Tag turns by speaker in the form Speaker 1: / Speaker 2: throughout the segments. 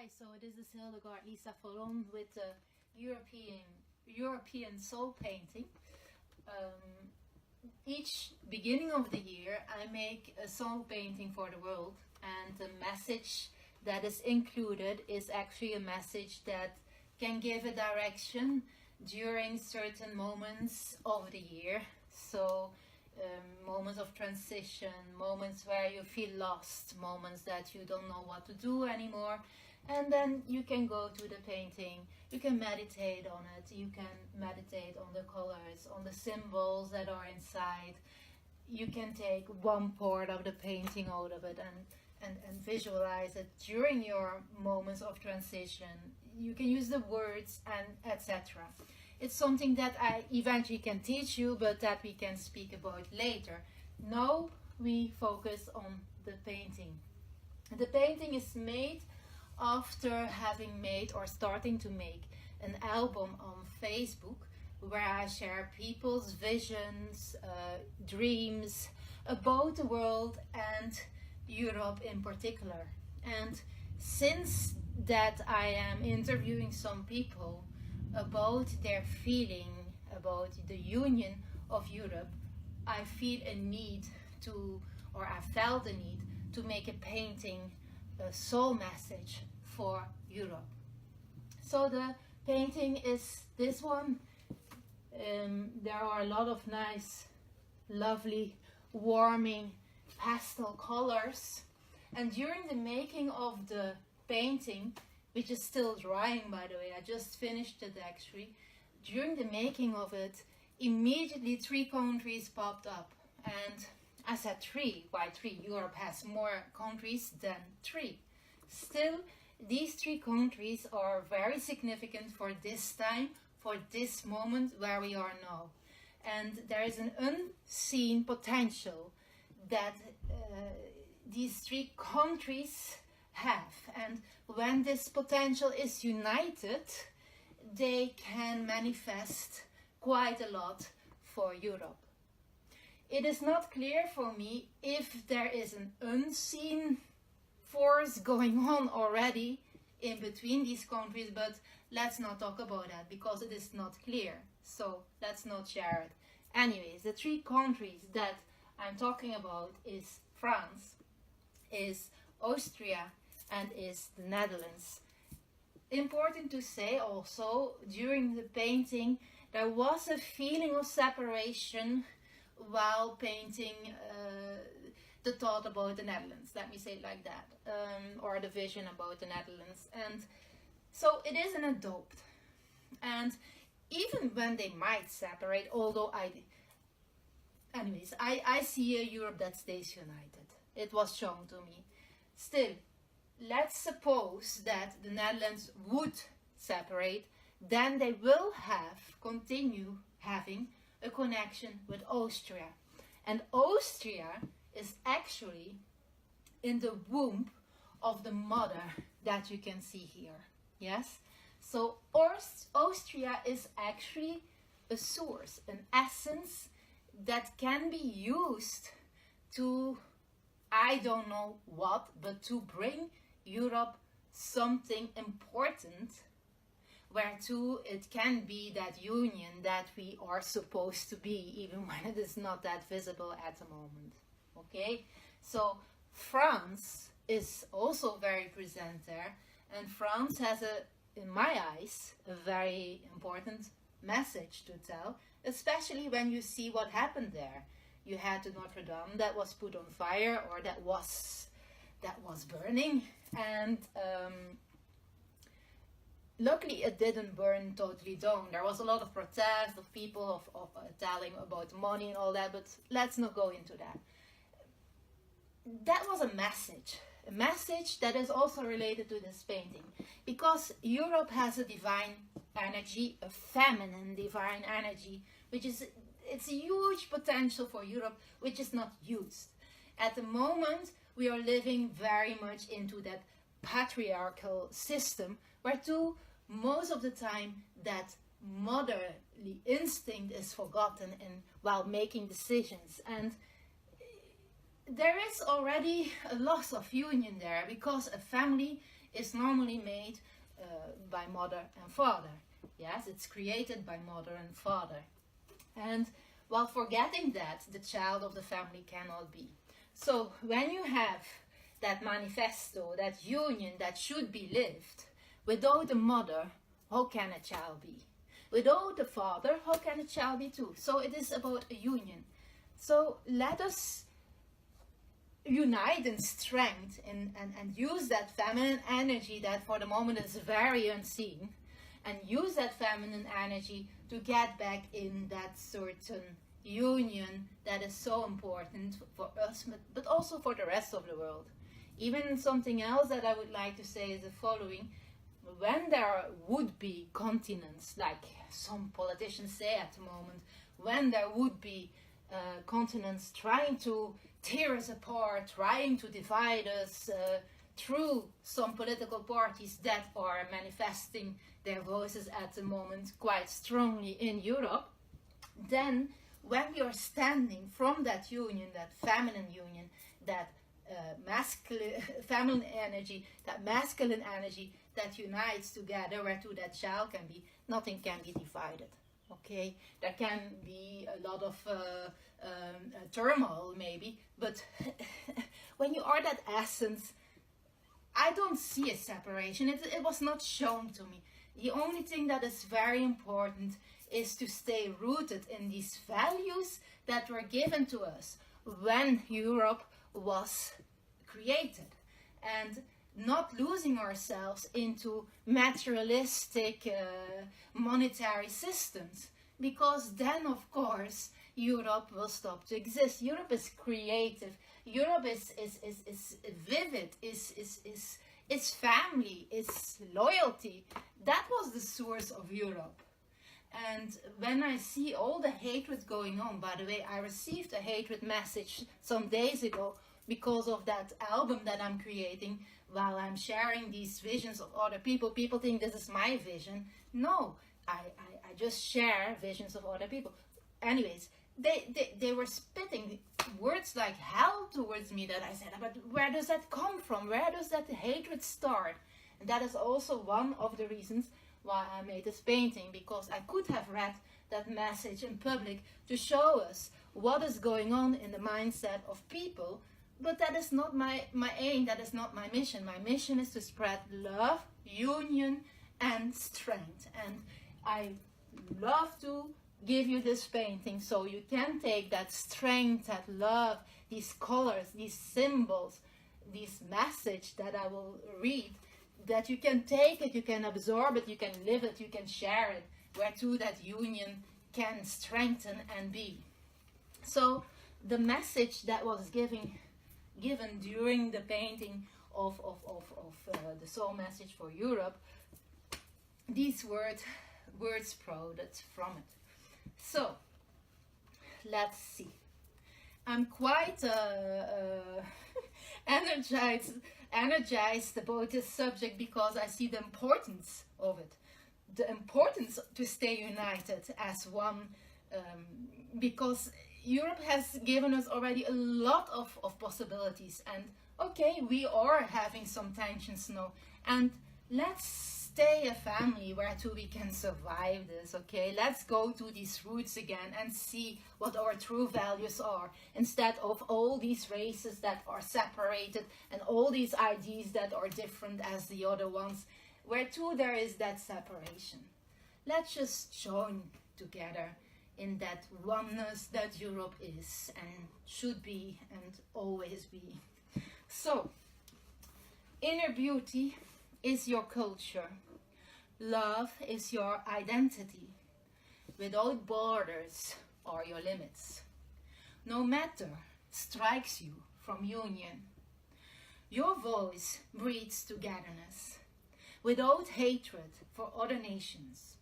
Speaker 1: Hi, so this is Hildegarde Lisa Follon with the European soul painting. Each beginning of the year I make a soul painting for the world, and the message that is included is actually a message that can give a direction during certain moments of the year. So moments of transition, moments where you feel lost, moments that you don't know what to do anymore. And then you can go to the painting, you can meditate on it, you can meditate on the colors, on the symbols that are inside. You can take one part of the painting out of it and visualize it during your moments of transition. You can use the words and etc. It's something that I eventually can teach you, but that we can speak about later. Now we focus on the painting. The painting is made after having made or starting to make an album on Facebook where I share people's visions, dreams about the world and Europe in particular. And since that I am interviewing some people about their feeling about the union of Europe, I feel a need to, or I felt a need to make a painting, a soul message for Europe. So the painting is this one. There are a lot of nice, lovely, warming pastel colors. And during the making of the painting, which is still drying, by the way, I just finished it actually. During the making of it, immediately 3 countries popped up. And I said 3, why 3? Europe has more countries than 3. Still, these 3 countries are very significant for this time, for this moment where we are now. And there is an unseen potential that these 3 countries have. And when this potential is united, they can manifest quite a lot for Europe. It is not clear for me if there is an unseen force going on already in between these countries, but let's not talk about that because it is not clear. So let's not share it. Anyways, the 3 countries that I'm talking about is France, is Austria, and is the Netherlands. Important to say also, during the painting there was a feeling of separation while painting the thought about the Netherlands, let me say it like that, or the vision about the Netherlands. And so it is an adopt. And even when they might separate, although I see a Europe that stays united. It was shown to me. Still, let's suppose that the Netherlands would separate, then they will continue having a connection with Austria. And Austria is actually in the womb of the mother that you can see here. Yes? So Austria is actually a source, an essence that can be used to, I don't know what, but to bring Europe something important, whereto it can be that union that we are supposed to be, even when it is not that visible at the moment. Okay, so France is also very present there, and France has in my eyes, a very important message to tell, especially when you see what happened there. You had the Notre Dame that was put on fire, or that was burning, and luckily it didn't burn totally down. There was a lot of protest of people of telling about money and all that, but let's not go into that. That was a message that is also related to this painting, because Europe has a divine energy, a feminine divine energy, it's a huge potential for Europe, which is not used. At the moment, we are living very much into that patriarchal system, where most of the time that motherly instinct is forgotten while making decisions. And there is already a loss of union there, because a family is normally made by mother and father. Yes, it's created by mother and father. And while forgetting that, the child of the family cannot be. So when you have that manifesto, that union that should be lived, without a mother, how can a child be? Without a father, how can a child be too? So it is about a union. So let us unite in strength and use that feminine energy that for the moment is very unseen, and use that feminine energy to get back in that certain union that is so important for us, but also for the rest of the world. Even something else that I would like to say is the following. When there would be continents, like some politicians say at the moment, when there would be continents trying to tear us apart, trying to divide us through some political parties that are manifesting their voices at the moment quite strongly in Europe, then when you're standing from that union, that feminine union, that masculine feminine energy, that masculine energy that unites together, where to that child can be, nothing can be divided. Okay, there can be a lot of turmoil maybe, but when you are that essence, I don't see a separation. It was not shown to me. The only thing that is very important is to stay rooted in these values that were given to us when Europe was created, and not losing ourselves into materialistic monetary systems, because then of course Europe will stop to exist. Europe is creative. Europe is vivid, is family, is loyalty. That was the source of Europe. And when I see all the hatred going on, by the way, I received a hatred message some days ago because of that album that I'm creating while I'm sharing these visions of other people. People think this is my vision. No, I just share visions of other people. Anyways, they were spitting words like hell towards me, that I said, but where does that come from? Where does that hatred start? And that is also one of the reasons why I made this painting, because I could have read that message in public to show us what is going on in the mindset of people, but that is not my aim, that is not my mission. My mission is to spread love, union, and strength. And I love to give you this painting so you can take that strength, that love, these colors, these symbols, this message that I will read, that you can take it, you can absorb it, you can live it, you can share it, whereto that union can strengthen and be. So the message that was given during the painting of the Soul Message for Europe, these words sprouted from it. So let's see. I'm quite energized about this subject, because I see the importance of it, the importance to stay united as one, because Europe has given us already a lot of possibilities, and okay, we are having some tensions now, and let's stay a family where too we can survive this. Okay, let's go to these roots again and see what our true values are, instead of all these races that are separated and all these ideas that are different as the other ones, where too there is that separation. Let's just join together in that oneness that Europe is and should be and always be. So, inner beauty is your culture. Love is your identity. Without borders are your limits. No matter strikes you from union. Your voice breeds togetherness. Without hatred for other nations.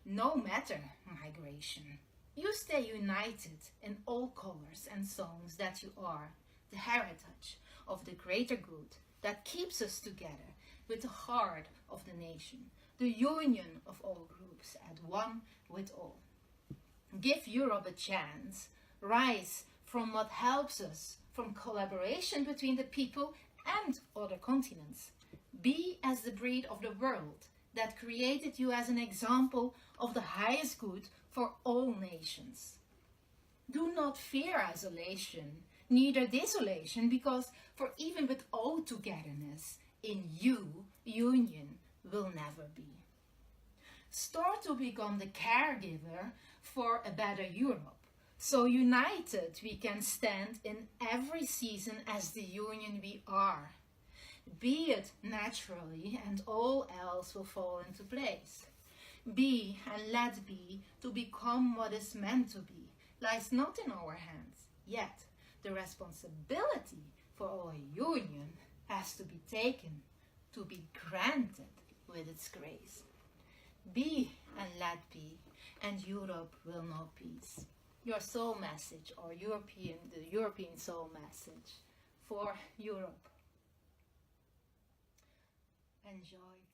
Speaker 1: No matter migration. You stay united in all colors and songs that you are. The heritage of the greater good that keeps us together with the heart of the nation, the union of all groups at one with all. Give Europe a chance. Rise from what helps us, from collaboration between the people and other continents. Be as the breed of the world that created you as an example of the highest good for all nations. Do not fear isolation, neither desolation, because for even with all togetherness, in you, union will never be. Start to become the caregiver for a better Europe. So united we can stand in every season as the union we are. Be it naturally, and all else will fall into place. Be and let be to become what is meant to be lies not in our hands, yet the responsibility for our union has to be taken, to be granted with its grace. Be and let be, and Europe will know peace. Your soul message, or the European soul message for Europe. Enjoy.